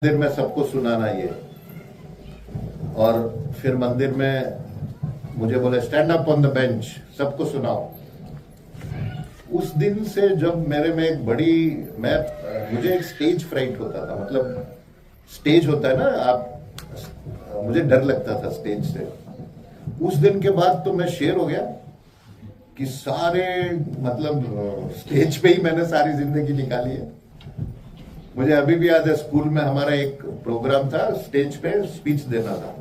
मंदिर में सबको सुनाना ये। और फिर मंदिर में मुझे बोले stand up on the bench, सबको सुनाओ। उस दिन से जब मेरे में एक बड़ी मुझे एक स्टेज फ्राइट होता था, मतलब स्टेज होता है ना, आप मुझे डर लगता था स्टेज से। उस दिन के बाद तो मैं शेर हो गया कि सारे मतलब स्टेज पे ही मैंने सारी जिंदगी निकाली है। मुझे अभी भी याद है, स्कूल में हमारा एक प्रोग्राम था, स्टेज पे स्पीच देना था।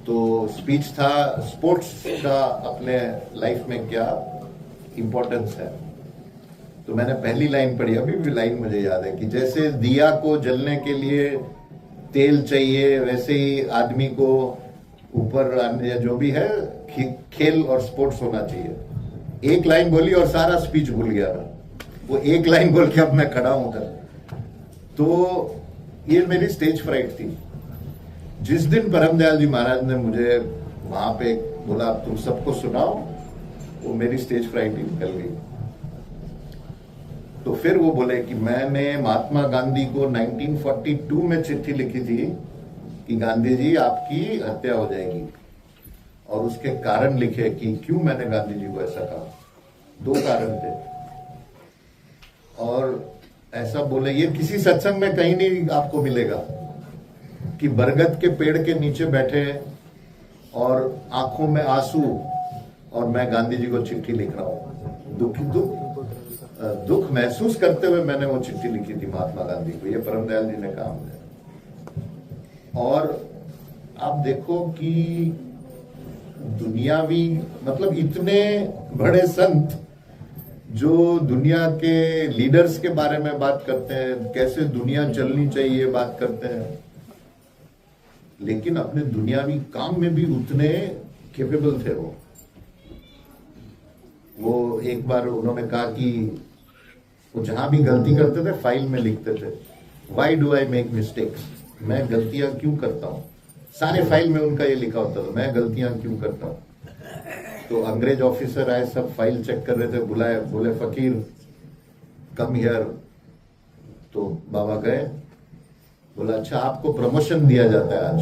तो स्पीच था स्पोर्ट्स का, अपने लाइफ में क्या इंपॉर्टेंस है। तो मैंने पहली लाइन पढ़ी, अभी भी लाइन मुझे याद है, कि जैसे दिया को जलने के लिए तेल चाहिए, वैसे ही आदमी को ऊपर या जो भी है खेल और स्पोर्ट्स होना चाहिए। एक लाइन बोली और सारा स्पीच भूल गया मैं। वो एक लाइन बोल के अब मैं खड़ा हूं उधर। तो ये मेरी स्टेज फ्राइट थी। जिस दिन परमदयाल जी महाराज ने मुझे वहां पे बोला तुम सबको सुनाओ, वो मेरी स्टेज फ्राइट ही निकल गई। तो फिर वो बोले कि मैंने महात्मा गांधी को 1942 में चिट्ठी लिखी थी कि गांधी जी आपकी हत्या हो जाएगी, और उसके कारण लिखे कि क्यों मैंने गांधी जी को ऐसा कहा। 2 कारण थे। और ऐसा बोले, ये किसी सत्संग में कहीं नहीं आपको मिलेगा कि बरगद के पेड़ के नीचे बैठे और आंखों में आंसू और मैं गांधी जी को चिट्ठी लिख रहा हूं। दुख महसूस करते हुए मैंने वो चिट्ठी लिखी थी महात्मा गांधी को। ये परमदयाल जी ने कहा मुझे। और आप देखो कि दुनियावी मतलब इतने बड़े संत जो दुनिया के लीडर्स के बारे में बात करते हैं, कैसे दुनिया चलनी चाहिए बात करते हैं, लेकिन अपने दुनियावी काम में भी उतने कैपेबल थे। वो एक बार उन्होंने कहा कि वो जहां भी गलती करते थे फाइल में लिखते थे, why do I make mistakes, मैं गलतियां क्यों करता हूं। सारे फाइल में उनका ये लिखा होता था, मैं गलतियां क्यों करता हूं। तो अंग्रेज ऑफिसर आए, सब फाइल चेक कर रहे थे, बुलाए, बोले फकीर कम हियर। तो बाबा गए, बोला अच्छा आपको प्रमोशन दिया जाता है आज।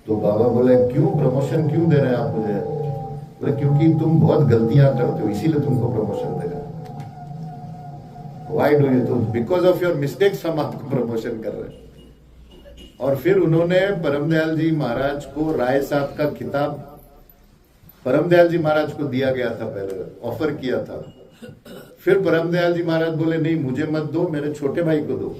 तो बाबा बोले क्यों, प्रमोशन क्यों दे रहे हैं आप मुझे। बोले क्योंकि तुम बहुत गलतियां करते हो, इसीलिए तुमको प्रमोशन दे रहे हैं। व्हाई डू यू, तो बिकॉज ऑफ योर मिस्टेक्स हम आपको प्रमोशन कर रहे हैं। और फिर उन्होंने परमदयाल जी महाराज को राय साहब का खिताब परमदयाल जी महाराज को दिया गया था, पहले ऑफर किया था। फिर परमदयाल जी महाराज बोले नहीं मुझे मत दो, मेरे छोटे भाई को दो।